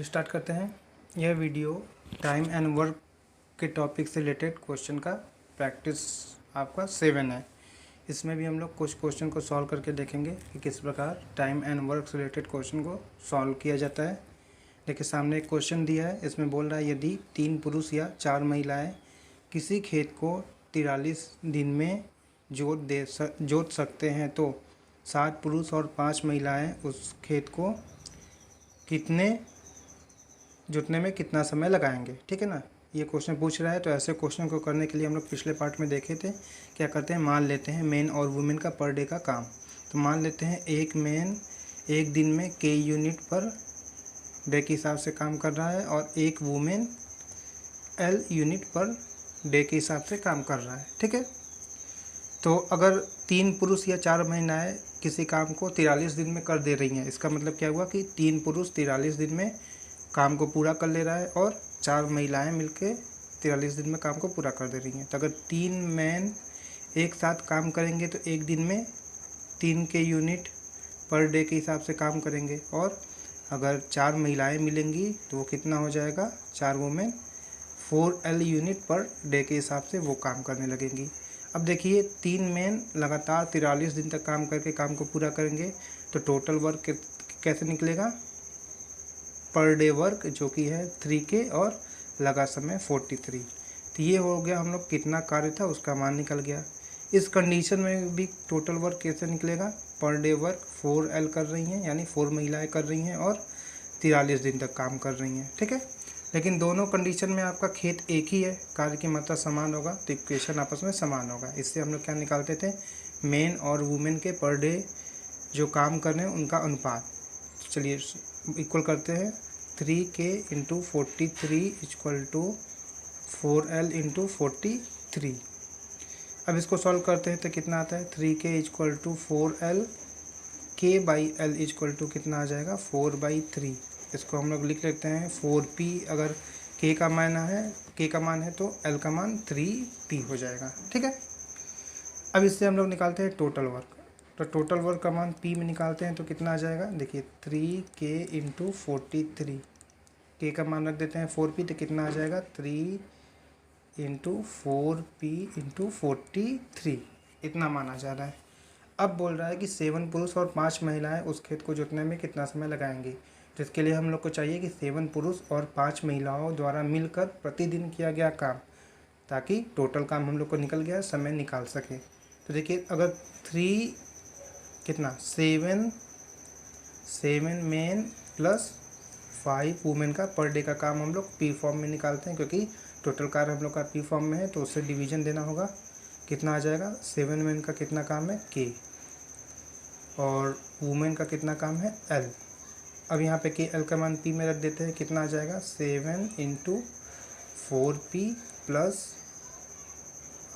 Start करते हैं। यह वीडियो टाइम एंड वर्क के टॉपिक से रिलेटेड क्वेश्चन का प्रैक्टिस आपका 7 है। इसमें भी हम लोग कुछ क्वेश्चन को सॉल्व करके देखेंगे कि किस प्रकार टाइम एंड वर्क से रिलेटेड क्वेश्चन को सॉल्व किया जाता है। देखिए सामने एक क्वेश्चन दिया है, इसमें बोल रहा है यदि 3 पुरुष या 4 महिलाएं किसी खेत को 43 दिन में जोत सकते हैं तो 7 पुरुष और 5 महिलाएं उस खेत को जुतने में कितना समय लगाएंगे। ठीक है ना, ये क्वेश्चन पूछ रहा है। तो ऐसे क्वेश्चन को करने के लिए हम लोग पिछले पार्ट में देखे थे, क्या करते हैं, मान लेते हैं मेन और वुमेन का पर डे का काम। तो मान लेते हैं एक मेन एक दिन में के यूनिट पर डे के हिसाब से काम कर रहा है और एक women L unit per day के हिसाब से काम कर रहा है। ठीक है, तो अगर 3 पुरुष या 4 महिलाएं किसी काम को 43 दिन में कर दे रही हैं, इसका मतलब क्या हुआ कि 3 पुरुष 43 दिन में काम को पूरा कर ले रहा है और 4 महिलाएं मिलके 43 दिन में काम को पूरा कर दे रही हैं। तो अगर 3 मैन एक साथ काम करेंगे तो एक दिन में 3 के यूनिट पर डे के हिसाब से काम करेंगे, और अगर 4 महिलाएं मिलेंगी तो वो कितना हो जाएगा, 4 women 4L unit per day के हिसाब से वो काम करने लगेंगी। अब देखिए 3 मैन लगातार 43 दिन तक काम करके काम को पूरा करेंगे तो टोटल वर्क कैसे निकलेगा, पर डे वर्क जो कि है 3K और लगा समय 43। तो ये हो गया हम लोग कितना कार्य था उसका मान निकल गया। इस कंडीशन में भी टोटल वर्क कैसे निकलेगा, पर डे वर्क 4L कर रही हैं, यानी 4 महिलाएं कर रही हैं और 43 दिन तक काम कर रही हैं। ठीक है, लेकिन दोनों कंडीशन में आपका खेत एक ही है, कार्य की मात्रा समान होगा तो इक्वेशन आपस में समान होगा। इससे हम लोग क्या निकालते थे, मेन और वुमेन के पर डे जो काम कर रहे हैं उनका अनुपात। चलिए इक्वल करते हैं, 3K into 43 equal to 4L into 43। अब इसको सॉल्व करते हैं तो कितना आता है, 3K equal to 4L, K by L equal to कितना आ जाएगा, 4/3। इसको हम लोग लिख लेते हैं 4P। अगर K का मान है तो L का मान 3P हो जाएगा। ठीक है, अब इससे हम लोग निकालते हैं टोटल वर्क। तो टोटल वर्क का मान P में निकालते हैं तो कितना आ जाएगा, देखिए 3K इंटू 43, K का मान रख देते हैं 4P तो कितना आ जाएगा, 3 इंटू 4P इंटू 43, इतना माना जा रहा है। अब बोल रहा है कि 7 पुरुष और 5 महिलाएं उस खेत को जोतने में कितना समय लगाएंगी। तो इसके लिए हम लोग को चाहिए कि 7 पुरुष और 5 महिलाओं द्वारा मिलकर प्रतिदिन किया गया काम, ताकि टोटल काम हम लोग को निकल गया, समय निकाल सके। तो देखिए अगर 7 मेन प्लस 5 वुमेन का पर डे का काम हम लोग P फॉर्म में निकालते हैं, क्योंकि टोटल कार्य हम लोग का P फॉर्म में है तो उससे डिवीजन देना होगा। कितना आ जाएगा, 7 मेन का कितना काम है K और वुमेन का कितना काम है L। अब यहाँ पे K L का मान P में रख देते हैं, कितना आ जाएगा, 7 इंटू 4P प्लस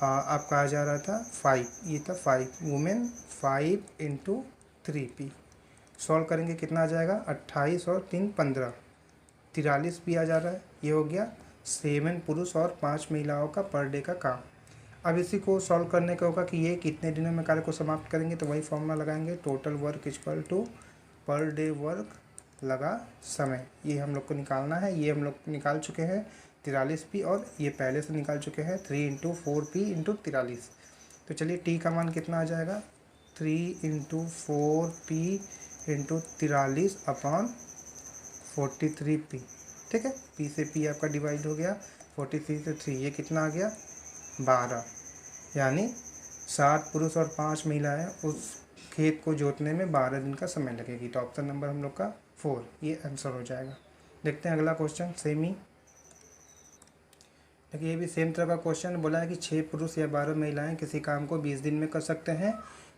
आपका आ जा रहा था 5, ये था 5 वुमेन, 5 इंटू 3P। सॉल्व करेंगे कितना आ जाएगा, 28 और 3 15, 43P आ जा रहा है। ये हो गया 7 पुरुष और 5 महिलाओं का पर डे का काम। अब इसी को सॉल्व करने का होगा कि ये कितने दिनों में कार्य को समाप्त करेंगे, तो वही फॉर्मूला लगाएंगे, total work equal to per day work लगा समय। ये हम लोग को निकालना है, ये हम लोग निकाल चुके हैं 43P, और ये पहले से निकाल चुके हैं 3 इंटू 4P इंटू 43। तो चलिए T का मान कितना आ जाएगा, 3 into 4P into 43 upon 43P। ठीक है, P से P आपका डिवाइड हो गया, 43 से 3, ये कितना आ गया 12, यानी 7 पुरुष और 5 महिलाएं उस खेत को जोतने में 12 दिन का समय लगेगी। तो ऑप्शन नंबर हम लोग का 4 ये आंसर हो जाएगा। देखते हैं अगला क्वेश्चन, सेम ही देखिए, ये भी सेम तरह का क्वेश्चन बोला है कि 6 पुरुष या 12 महिलाएं किसी काम को 20 दिन में कर सकते हैं,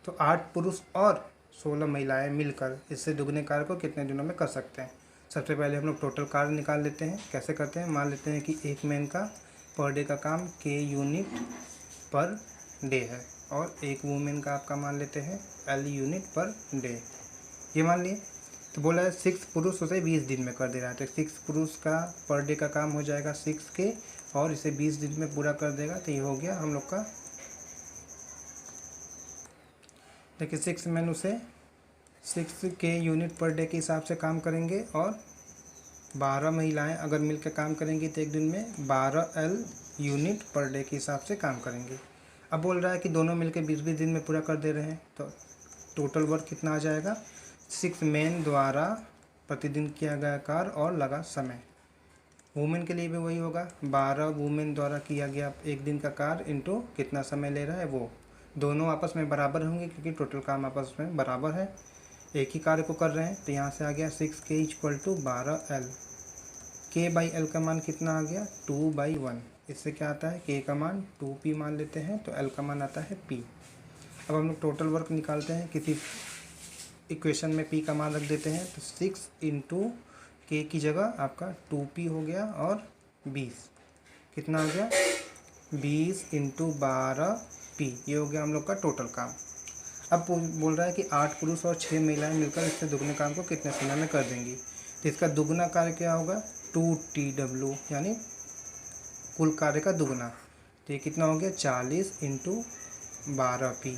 तो 8 पुरुष और 16 महिलाएं मिलकर इससे दुगने कार्य को कितने दिनों में कर सकते हैं। सबसे पहले हम लोग टोटल कार्य निकाल लेते हैं। कैसे करते हैं, मान लेते हैं कि एक मैन का पर डे का काम K यूनिट पर डे है और एक वुमेन का आपका मान लेते हैं L यूनिट पर डे, ये मान लिए। तो बोला है 6 पुरुष उसे 20 दिन में कर दे रहा है, तो 6 पुरुष का पर डे का काम हो जाएगा 6K और इसे 20 दिन में पूरा कर देगा। तो ये हो गया हम लोग का, देखिए 6 मैन उसे 6K यूनिट पर डे के हिसाब से काम करेंगे और 12 महिलाएं अगर मिलकर काम करेंगी तो एक दिन में 12L यूनिट पर डे के हिसाब से काम करेंगी। अब बोल रहा है कि दोनों मिलकर 20-20 दिन में पूरा कर दे रहे हैं, तो टोटल वर्क कितना आ जाएगा? 6 मैन द्वारा प्रतिदिन किया गया कार्य और लगा समय। वुमेन के लिए भी वही होगा, 12 वुमेन द्वारा किया गया एक दिन का कार्य इंटू कितना समय ले रहा है वो। दोनों आपस में बराबर होंगे क्योंकि टोटल काम आपस में बराबर है, एक ही कार्य को कर रहे हैं। तो यहाँ से आ गया 6K equal to 12L। K/L का मान कितना आ गया? 2/1। इससे क्या आता है? K का मान 2P मान लेते हैं तो L का मान आता है P। अब हम लोग टोटल वर्क निकालते हैं, किसी इक्वेशन में P का मान रख देते हैं। तो 6 इंटू K की जगह आपका 2P हो गया और 20 कितना आ गया? 20 इंटू 12P, ये हो गया हम लोग का टोटल काम। अब बोल रहा है कि 8 पुरुष और 6 महिलाएं मिलकर इससे दुगने काम को कितने समय में कर देंगी। तो इसका दुगना कार्य क्या होगा? 2TW, यानी कुल कार्य का दुगना। तो ये कितना हो गया? 40 इंटू 12P।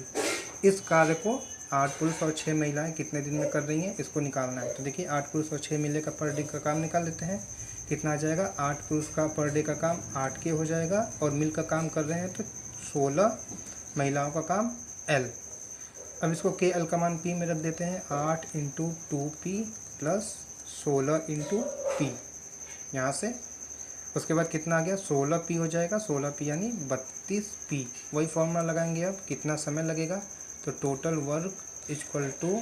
इस कार्य को 8 पुरुष और 6 महिलाएं कितने दिन में कर रही हैं, इसको निकालना है। तो देखिए 8 पुरुष और 6 महिला का पर डे का काम निकाल लेते हैं। कितना आ जाएगा? 8 पुरुष का पर डे का काम 8K हो जाएगा और मिल का काम कर रहे हैं तो 16 महिलाओं का काम L। अब इसको KL का मान P में रख देते हैं। 8 into 2P plus 16 into P, यहाँ से उसके बाद कितना आ गया? 16P हो जाएगा। 16P यानी 32P। वही फॉर्मूला लगाएंगे। अब कितना समय लगेगा? तो total work equal to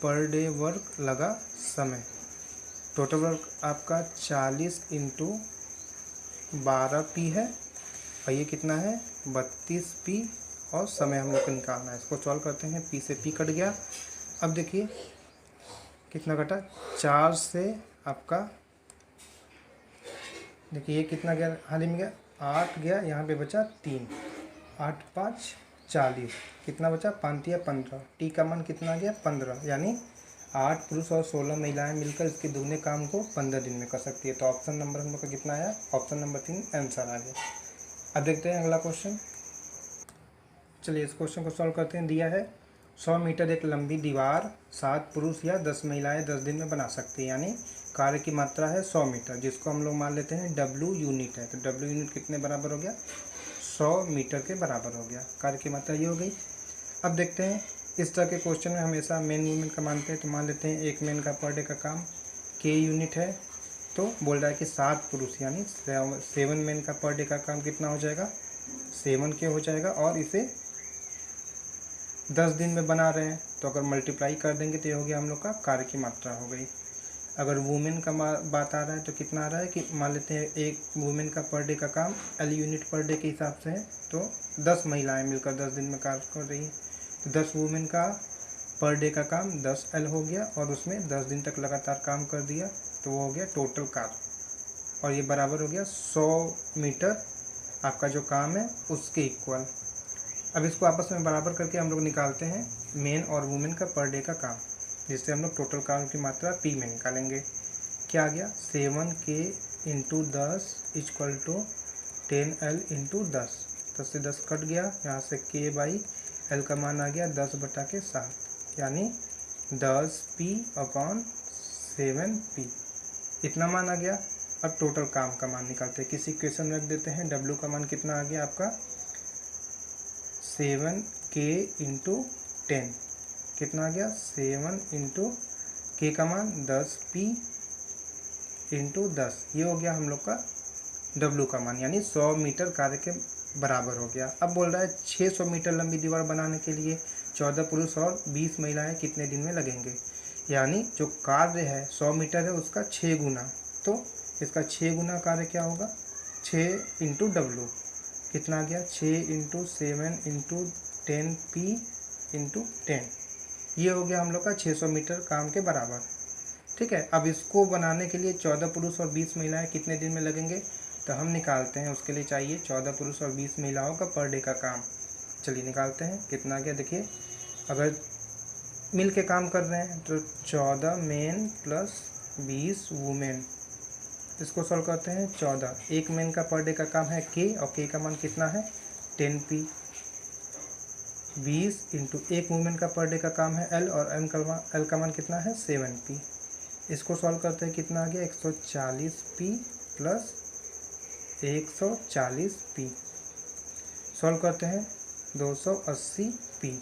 per day work लगा समय। टोटल वर्क आपका 40 इंटू 12P है और ये कितना है? 32P, और समय हम लोग को निकालना है। इसको सॉल्व करते हैं। P से P कट गया। अब देखिए कितना कटा? 4 से आपका देखिए ये कितना गया? हाल ही में गया 8 गया, यहाँ पे बचा 3। 8 5 40, कितना बचा? 5 या 15। T का मान कितना आ गया? 15, यानी 8 पुरुष और 16 महिलाएं मिलकर इसके दुगने काम को 15 दिन में कर सकती है। तो ऑप्शन नंबर हम लोग का कितना आया? ऑप्शन नंबर 3 आंसर आ गया। अब देखते हैं अगला क्वेश्चन। चलिए इस क्वेश्चन को सॉल्व करते हैं। दिया है 100 मीटर एक लंबी दीवार 7 पुरुष या 10 महिलाएं 10 दिन में बना सकती है, यानी कार्य की मात्रा है 100 मीटर, जिसको हम लोग मान लेते हैं W यूनिट है। तो W यूनिट कितने बराबर हो गया? 100 मीटर के बराबर हो गया। कार्य की मात्रा ये हो गई। अब देखते हैं, इस तरह के क्वेश्चन में हमेशा मेन वुमेन का मानते हैं। तो मान लेते हैं एक मेन का पर डे का काम K यूनिट है। तो बोल रहा है कि 7 पुरुष यानी 7 मेन का पर डे का काम कितना हो जाएगा? 7K हो जाएगा, और इसे 10 दिन में बना रहे हैं। तो अगर मल्टीप्लाई कर देंगे तो ये हो गया हम लोग का कार्य की मात्रा हो गई। अगर वुमेन का बात आ रहा है तो कितना आ रहा है कि मान लेते हैं एक वुमेन का पर डे का काम L यूनिट पर डे के हिसाब से है। तो 10 महिलाएं मिलकर 10 दिन में कार्य कर रही हैं। तो 10 वुमेन का पर डे का काम 10L हो गया और उसमें 10 दिन तक लगातार काम कर दिया, तो वो हो गया टोटल कार्य, और ये बराबर हो गया 100 मीटर आपका जो काम है उसके इक्वल। अब इसको आपस में बराबर करके हम लोग निकालते हैं मेन और वुमेन का पर डे का काम, जिससे हम लोग टोटल काम की मात्रा P में निकालेंगे। क्या आ गया? 7K into 10 equal to 10L into 10। 10 से 10 कट गया, यहाँ से K/L का मान आ गया 10/7, यानी 10P अपॉन 7P, इतना मान आ गया। अब टोटल काम का मान निकालते हैं। किसी इक्वेशन में रख देते हैं। W का मान कितना आ गया आपका? 7K इंटू 10, कितना आ गया? 7 इंटू K का मान 10P इंटू 10, ये हो गया हम लोग का W का मान, यानी 100 मीटर कार्य के बराबर हो गया। अब बोल रहा है 600 मीटर लंबी दीवार बनाने के लिए 14 पुरुष और 20 महिलाएं कितने दिन में लगेंगे, यानी जो कार्य है 100 मीटर है उसका 6 गुना। तो इसका 6 गुना कार्य क्या होगा? 6 इंटू W, कितना आ गया? 6 इंटू 7 इंटू 10P इंटू 10, ये हो गया हम लोग का 600 मीटर काम के बराबर। ठीक है। अब इसको बनाने के लिए 14 पुरुष और 20 महिलाएं कितने दिन में लगेंगे, तो हम निकालते हैं। उसके लिए चाहिए 14 पुरुष और 20 महिलाओं का पर डे का काम। चलिए निकालते हैं। कितना आ गया? देखिए अगर मिल के काम कर रहे हैं तो 14 मेन प्लस 20 वुमेन, इसको सॉल्व करते हैं। 14, एक मेन का पर डे का काम है K, और K का मान कितना है? 10P। 20 इंटू एक वुमेन का पर डे का काम है L, और L का मान कितना है? 7P। इसको सॉल्व करते हैं, कितना आ गया 140p प्लस 140p। सॉल्व करते हैं 280p।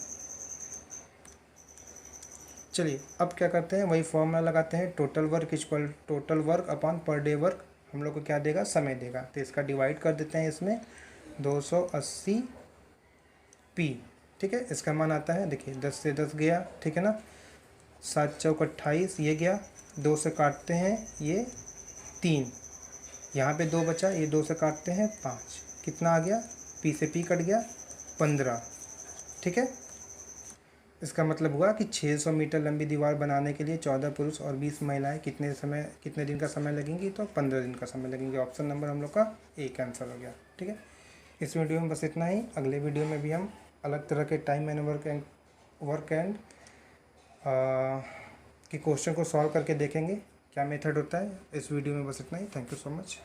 चलिए अब क्या करते हैं, वही फॉर्मूला लगाते हैं, total work equal total work upon पर डे वर्क हम लोग को क्या देगा, समय देगा। तो इसका डिवाइड कर देते हैं इसमें 280p, ठीक है। इसका मान आता है, देखिए 10 से 10 गया, ठीक है ना, 7 चौक 28, ये गया, 2 से काटते हैं ये 3, यहाँ पे 2 बचा, ये 2 से काटते हैं 5, कितना आ गया, p से p कट गया 15, ठीक है। इसका मतलब हुआ कि 600 मीटर लंबी दीवार बनाने के लिए 14 पुरुष और 20 महिलाएं कितने दिन का समय लगेंगी, तो 15 दिन का समय लगेंगे। ऑप्शन नंबर हम लोग का एक आंसर हो गया, ठीक है। इस वीडियो में बस इतना ही। अगले वीडियो में भी हम अलग तरह के टाइम एंड वर्क एंड के क्वेश्चन को सॉल्व करके देखेंगे क्या मेथड होता है। इस वीडियो में बस इतना ही। Thank you so much.